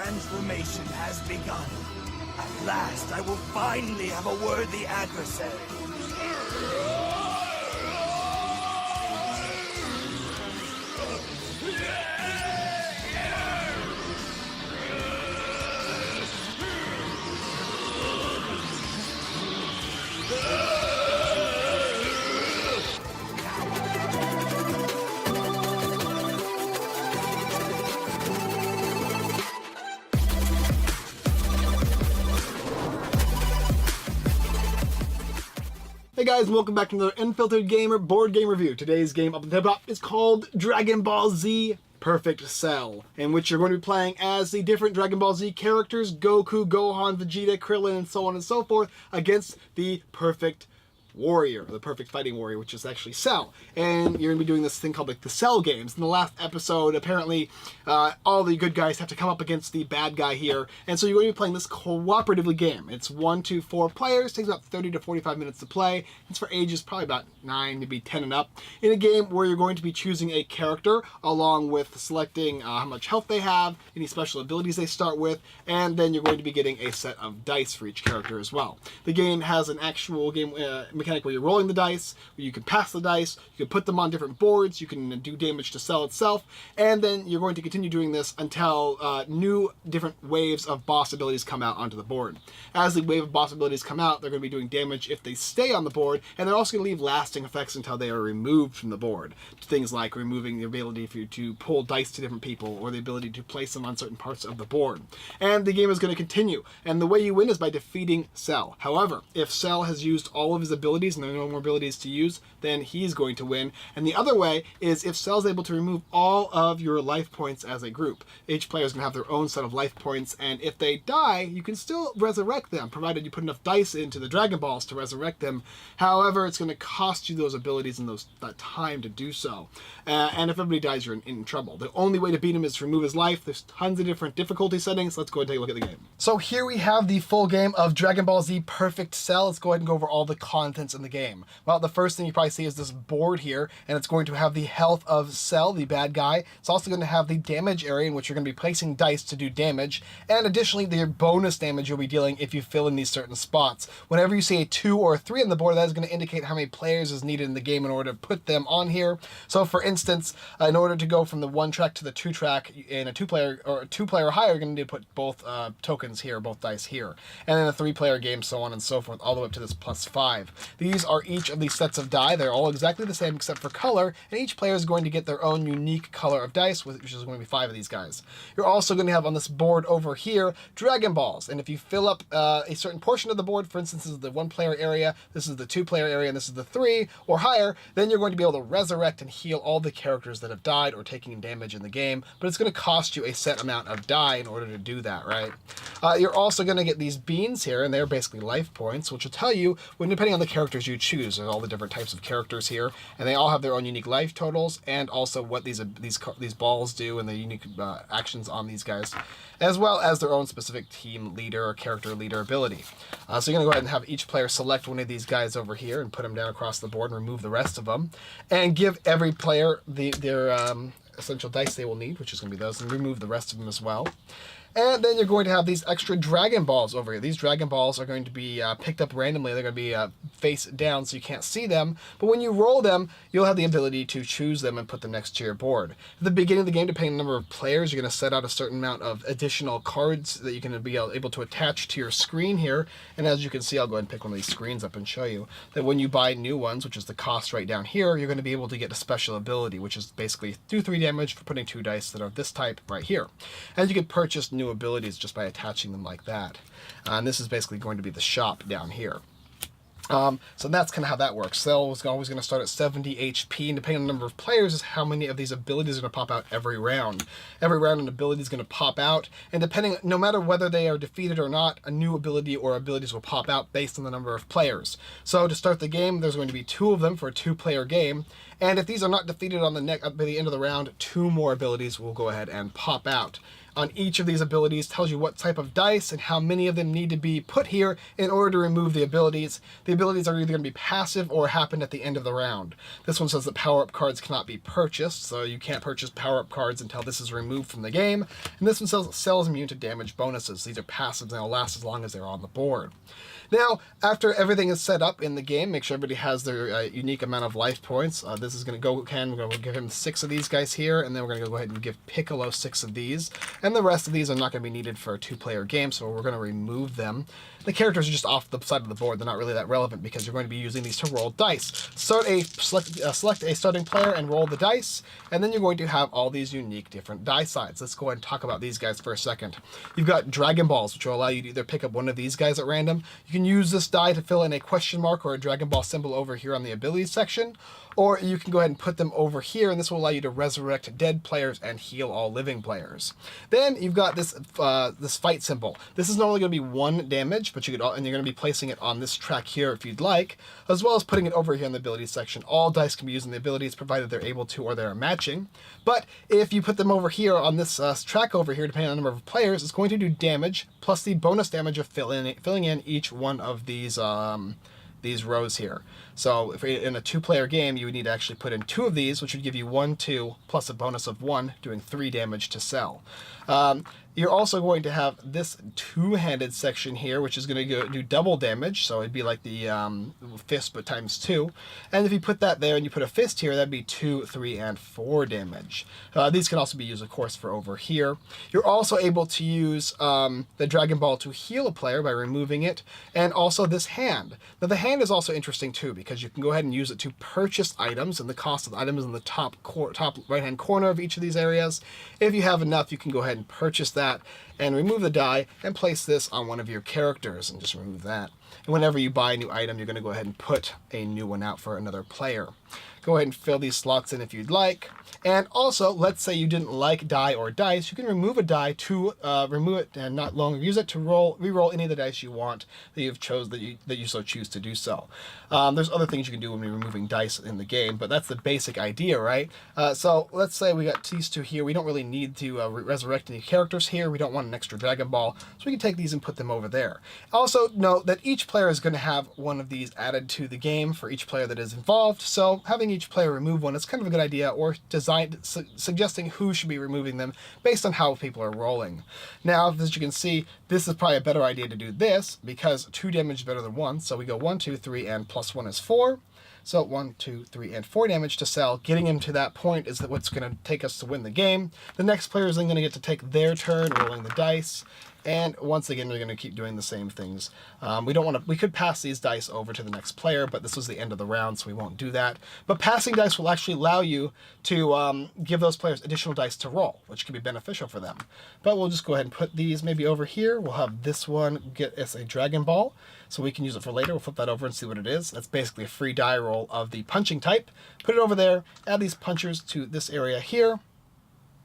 transformation has begun. At last, I will finally have a worthy adversary. Hey guys, and welcome back to another Unfiltered Gamer board game review. Today's game up at the top is called Dragon Ball Z Perfect Cell, in which you're going to be playing as the different Dragon Ball Z characters, Goku, Gohan, Vegeta, Krillin, and so on and so forth, against the perfect warrior, the perfect fighting warrior, which is actually Cell. And you're going to be doing this thing called like the Cell games. In the last episode, apparently all the good guys have to come up against the bad guy here, and so you're going to be playing this cooperatively game. It's 1 to 4 players, takes about 30 to 45 minutes to play. It's for ages probably about 9, maybe 10 and up. In a game where you're going to be choosing a character along with selecting how much health they have, any special abilities they start with, and then you're going to be getting a set of dice for each character as well. The game has an actual game mechanic where you're rolling the dice, where you can pass the dice, you can put them on different boards, you can do damage to Cell itself, and then you're going to continue doing this until new different waves of boss abilities come out onto the board. As the wave of boss abilities come out, they're going to be doing damage if they stay on the board, and they're also going to leave lasting effects until they are removed from the board. Things like removing the ability for you to pull dice to different people, or the ability to place them on certain parts of the board. And the game is going to continue, and the way you win is by defeating Cell. However, if Cell has used all of his abilities and there are no more abilities to use, then he's going to win. And the other way is if Cell's able to remove all of your life points as a group. Each player is going to have their own set of life points, and if they die, you can still resurrect them, provided you put enough dice into the Dragon Balls to resurrect them. However, it's going to cost you those abilities and that time to do so. And if everybody dies, you're in trouble. The only way to beat him is to remove his life. There's tons of different difficulty settings. Let's go ahead and take a look at the game. So here we have the full game of Dragon Ball Z Perfect Cell. Let's go ahead and go over all the contents in the game. Well, the first thing you probably see is this board here, and it's going to have the health of Cell, the bad guy. It's also going to have the damage area in which you're going to be placing dice to do damage, and additionally the bonus damage you'll be dealing if you fill in these certain spots. Whenever you see a 2 or a 3 on the board, that is going to indicate how many players is needed in the game in order to put them on here. So for instance, in order to go from the 1 track to the 2 track in a 2-player or 2-player higher, you're going to need to put both tokens here, both dice here. And then a 3-player game, so on and so forth, all the way up to this +5. These are each of these sets of die. They're all exactly the same except for color, and each player is going to get their own unique color of dice, which is going to be 5 of these guys. You're also going to have on this board over here Dragon Balls, and if you fill up a certain portion of the board, for instance, this is the 1-player area, this is the 2-player area, and this is the 3 or higher, then you're going to be able to resurrect and heal all the characters that have died or taken damage in the game, but it's going to cost you a set amount of die in order to do that, right? You're also going to get these beans here, and they're basically life points, which will tell you, when depending on the characters you choose, there's all the different types of characters here, and they all have their own unique life totals, and also what these balls do and the unique actions on these guys, as well as their own specific team leader or character leader ability. So you're going to go ahead and have each player select one of these guys over here and put them down across the board and remove the rest of them, and give every player their essential dice they will need, which is going to be those, and remove the rest of them as well. And then you're going to have these extra Dragon Balls over here. These Dragon Balls are going to be picked up randomly. They're going to be face down so you can't see them. But when you roll them, you'll have the ability to choose them and put them next to your board. At the beginning of the game, depending on the number of players, you're going to set out a certain amount of additional cards that you can be able to attach to your screen here. And as you can see, I'll go ahead and pick one of these screens up and show you that when you buy new ones, which is the cost right down here, you're going to be able to get a special ability, which is basically do 3 damage for putting 2 dice that are this type right here. And you can purchase new abilities just by attaching them like that. And this is basically going to be the shop down here. So that's kind of how that works. Cell is always going to start at 70 HP, and depending on the number of players is how many of these abilities are going to pop out every round. Every round an ability is going to pop out, and depending, no matter whether they are defeated or not, a new ability or abilities will pop out based on the number of players. So to start the game, there's going to be 2 of them for a 2-player game, and if these are not defeated on by the end of the round, 2 more abilities will go ahead and pop out. on each of these abilities tells you what type of dice and how many of them need to be put here in order to remove the abilities. The abilities are either going to be passive or happen at the end of the round. This one says that power-up cards cannot be purchased, so you can't purchase power-up cards until this is removed from the game. And this one says cells immune to damage bonuses. These are passives and they'll last as long as they're on the board. Now, after everything is set up in the game, make sure everybody has their unique amount of life points. This is going to go, we're going to give him 6 of these guys here, and then we're going to go ahead and give Piccolo 6 of these. And the rest of these are not going to be needed for a 2-player game, so we're going to remove them. The characters are just off the side of the board. They're not really that relevant because you're going to be using these to roll dice. Select a starting player and roll the dice, and then you're going to have all these unique different die sides. Let's go ahead and talk about these guys for a second. You've got Dragon Balls, which will allow you to either pick up one of these guys at random. You can use this die to fill in a question mark or a Dragon Ball symbol over here on the abilities section, or you can go ahead and put them over here, and this will allow you to resurrect dead players and heal all living players. Then you've got this this fight symbol. This is normally going to be 1 damage, but you're going to be placing it on this track here if you'd like, as well as putting it over here in the abilities section. All dice can be used in the abilities provided they're able to or they're matching. But if you put them over here on this track over here, depending on the number of players, it's going to do damage plus the bonus damage of filling in each one of these rows here. So if in a 2-player game, you would need to actually put in 2 of these, which would give you 1, 2, plus a bonus of 1, doing 3 damage to Cell. You're also going to have this 2-handed section here, which is going to do double damage, so it'd be like the fist, but times 2. And if you put that there and you put a fist here, that'd be 2, 3, and 4 damage. These can also be used, of course, for over here. You're also able to use the Dragon Ball to heal a player by removing it, and also this hand. Now, the hand is also interesting, too, because you can go ahead and use it to purchase items, and the cost of the item is in the top right-hand corner of each of these areas. If you have enough, you can go ahead and purchase that and remove the die and place this on one of your characters and just remove that. And whenever you buy a new item, you're going to go ahead and put a new one out for another player. Go ahead and fill these slots in if you'd like. And also, let's say you didn't like die or dice, you can remove a die to remove it and not longer use it to re-roll any of the dice you want that you so choose to do so. There's other things you can do when you're removing dice in the game, but that's the basic idea, right? So let's say we got these 2 here. We don't really need to resurrect any characters here. We don't want an extra Dragon Ball, so we can take these and put them over there. Also note that each player is going to have one of these added to the game for each player that is involved, so having each player remove one is kind of a good idea, or suggesting who should be removing them based on how people are rolling. Now, as you can see, this is probably a better idea to do this because 2 damage is better than 1. So we go 1, 2, 3, and plus 1 is 4. So 1, 2, 3, and 4 damage to Cell. Getting him to that point is what's going to take us to win the game. The next player is then going to get to take their turn rolling the dice. And once again, we're going to keep doing the same things. We could pass these dice over to the next player, but this was the end of the round, so we won't do that. But passing dice will actually allow you to give those players additional dice to roll, which can be beneficial for them. But we'll just go ahead and put these maybe over here. We'll have this one get us a Dragon Ball, so we can use it for later. We'll flip that over and see what it is. That's basically a free die roll of the punching type. Put it over there, add these punchers to this area here,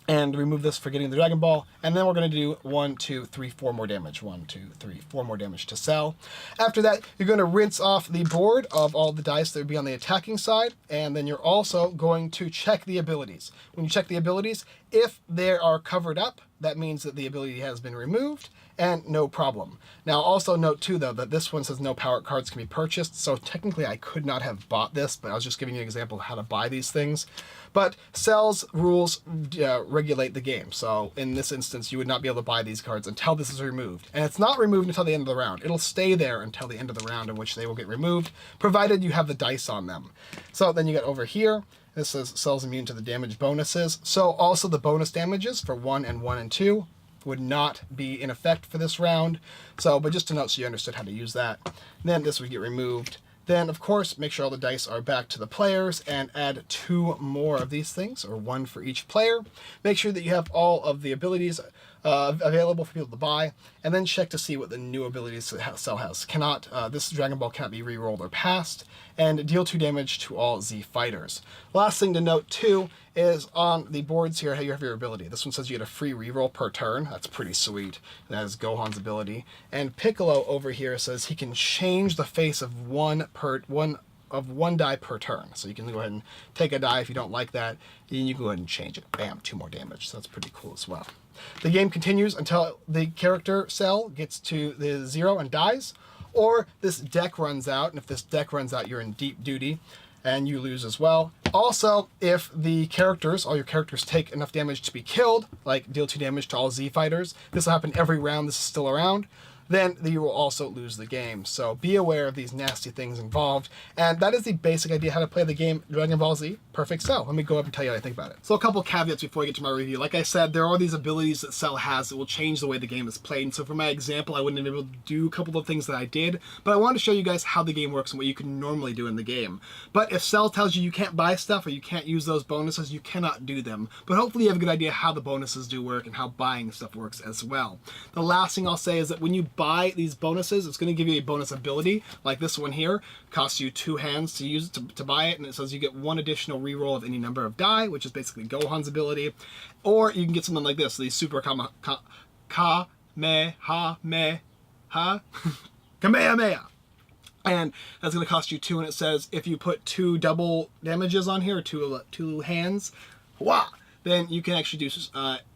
and remove this for getting the Dragon Ball, and then we're going to do 1, 2, 3, 4 more damage. 1, 2, 3, 4 more damage to Cell. After that, you're going to rinse off the board of all the dice that would be on the attacking side, and then you're also going to check the abilities. When you check the abilities, if they are covered up, that means that the ability has been removed, and no problem. Now, also note too, though, that this one says no power cards can be purchased, so technically I could not have bought this, but I was just giving you an example of how to buy these things. But Cell's rules regulate the game, so in this instance, you would not be able to buy these cards until this is removed. And it's not removed until the end of the round. It'll stay there until the end of the round in which they will get removed, provided you have the dice on them. So then you get over here. This says Cell's immune to the damage bonuses. So also the bonus damages for 1 and 1 and 2 would not be in effect for this round. So, but just to note so you understood how to use that. Then this would get removed. Then, of course, make sure all the dice are back to the players and add 2 more of these things, or 1 for each player. Make sure that you have all of the abilities available for people to buy, and then check to see what the new abilities Cell has. This Dragon Ball cannot be re-rolled or passed, and deal 2 damage to all Z fighters. Last thing to note too is on the boards here how you have your ability. This one says you get a free reroll per turn. That's pretty sweet. That is Gohan's ability. And Piccolo over here says he can change the face of one of 1 die per turn. So you can go ahead and take a die if you don't like that, and you can go ahead and change it. Bam, 2 more damage. So that's pretty cool as well. The game continues until the character cell gets to the 0 and dies, or this deck runs out, and if this deck runs out, you're in deep duty, and you lose as well. Also, if the characters, all your characters take enough damage to be killed, like deal 2 damage to all Z fighters, this will happen every round this is still around, then you will also lose the game. So be aware of these nasty things involved. And that is the basic idea how to play the game Dragon Ball Z Perfect Cell. Let me go up and tell you what I think about it. So a couple caveats before I get to my review. Like I said, there are these abilities that Cell has that will change the way the game is played. And so for my example, I wouldn't have been able to do a couple of things that I did, but I wanted to show you guys how the game works and what you can normally do in the game. But if Cell tells you can't buy stuff or you can't use those bonuses, you cannot do them. But hopefully you have a good idea how the bonuses do work and how buying stuff works as well. The last thing I'll say is that when you buy these bonuses, it's going to give you a bonus ability, like this one here. Costs you 2 hands to use to buy it, and it says you get 1 additional reroll of any number of die, which is basically Gohan's ability. Or you can get something like this, the Super Kamehameha. And that's going to cost you 2, and it says if you put 2 double damages on here, or two hands, wah, then you can actually do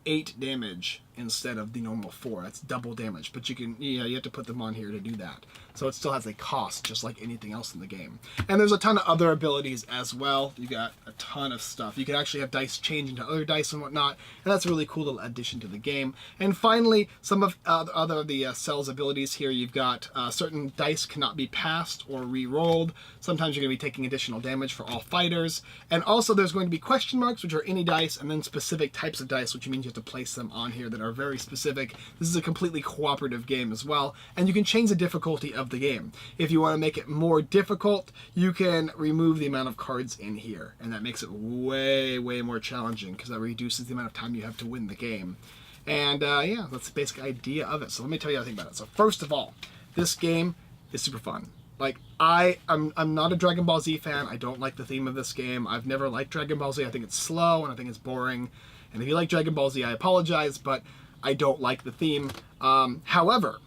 8 damage instead of the normal 4. That's double damage, but you have to put them on here to do that. So it still has a cost, just like anything else in the game. And there's a ton of other abilities as well. You got a ton of stuff. You can actually have dice change into other dice and whatnot, and that's a really cool little addition to the game. And finally, some of the Cell's abilities here. You've got certain dice cannot be passed or re-rolled. Sometimes you're going to be taking additional damage for all fighters. And also there's going to be question marks, which are any dice, and then specific types of dice, which means you have to place them on here that are very specific. This is a completely cooperative game as well, and you can change the difficulty of the game. If you want to make it more difficult, you can remove the amount of cards in here, and that makes it way more challenging because that reduces the amount of time you have to win the game. And yeah, that's the basic idea of it. So let me tell you what I think about it. So first of all, this game is super fun. Like, I'm not a Dragon Ball Z fan. I don't like the theme of this game. I've never liked Dragon Ball Z. I think it's slow and I think it's boring. And if you like Dragon Ball Z, I apologize, but I don't like the theme. However,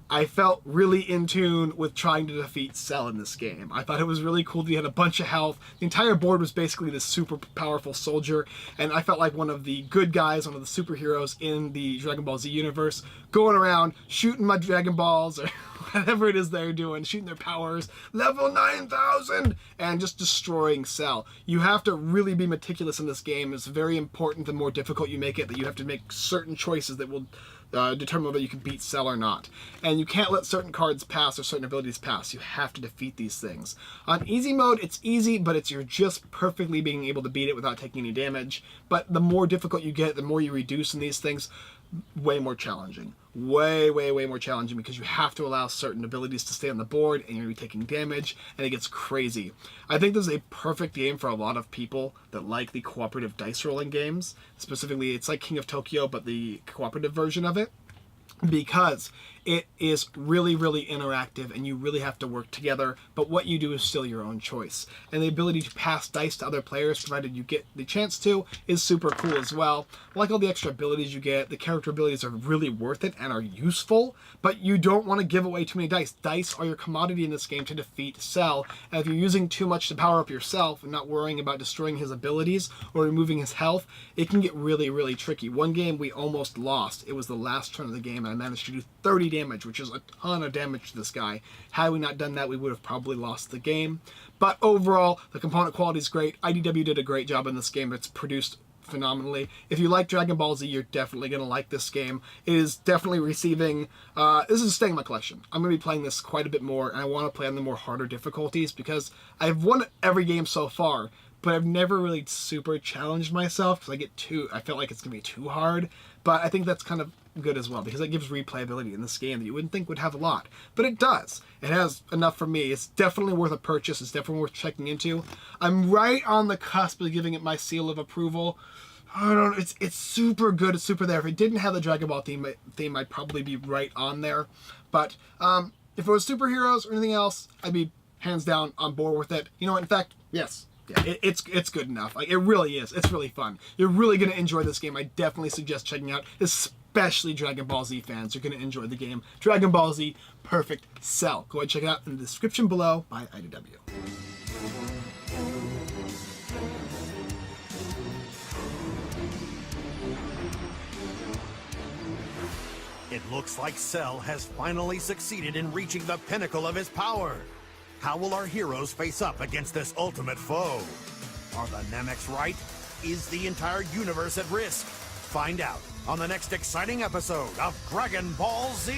I felt really in tune with trying to defeat Cell in this game. I thought it was really cool that he had a bunch of health. The entire board was basically this super powerful soldier, and I felt like one of the good guys, one of the superheroes in the Dragon Ball Z universe, going around shooting my Dragon Balls or whatever it is they're doing, shooting their powers, level 9,000, and just destroying Cell. You have to really be meticulous in this game. It's very important, the more difficult you make it, that you have to make certain choices that will determine whether you can beat Cell or not. And you can't let certain cards pass or certain abilities pass. You have to defeat these things. On easy mode, it's easy, but you're just perfectly being able to beat it without taking any damage. But the more difficult you get, the more you reduce in these things, way more challenging. Way more challenging, because you have to allow certain abilities to stay on the board and you're going to be taking damage, and it gets crazy. I think this is a perfect game for a lot of people that like the cooperative dice rolling games. Specifically, it's like King of Tokyo, but the cooperative version of it, because it is really interactive and you really have to work together, but what you do is still your own choice. And the ability to pass dice to other players, provided you get the chance to, is super cool as well. I like all the extra abilities you get. The character abilities are really worth it and are useful, but you don't want to give away too many dice. Dice are your commodity in this game to defeat Cell, and if you're using too much to power up yourself and not worrying about destroying his abilities or removing his health, it can get really tricky. One game we almost lost. It was the last turn of the game, and I managed to do 30 damage, which is a ton of damage to this guy. Had we not done that, we would have probably lost the game. But overall, the component quality is great. IDW did a great job in this game. It's produced phenomenally. If you like Dragon Ball Z, you're definitely going to like this game. It is definitely receiving, this is staying in my collection. I'm going to be playing this quite a bit more, and I want to play on the more harder difficulties, because I've won every game so far, but I've never really super challenged myself, because I felt like it's going to be too hard. But I think that's kind of good as well, because it gives replayability in this game that you wouldn't think would have a lot, but it does. It has enough for me. It's definitely worth a purchase. It's definitely worth checking into. I'm right on the cusp of giving it my seal of approval. I don't know, it's super good. It's super there. If it didn't have the Dragon Ball theme, I'd probably be right on there. But if it was superheroes or anything else, I'd be hands down on board with it. You know what? In fact, yes. Yeah, it's good enough. Like, it really is. It's really fun. You're really going to enjoy this game. I definitely suggest checking out, especially Dragon Ball Z fans. You're going to enjoy the game. Dragon Ball Z Perfect Cell. Go ahead and check it out in the description below by IDW. It looks like Cell has finally succeeded in reaching the pinnacle of his power. How will our heroes face up against this ultimate foe? Are the Namex right? Is the entire universe at risk? Find out on the next exciting episode of Dragon Ball Z!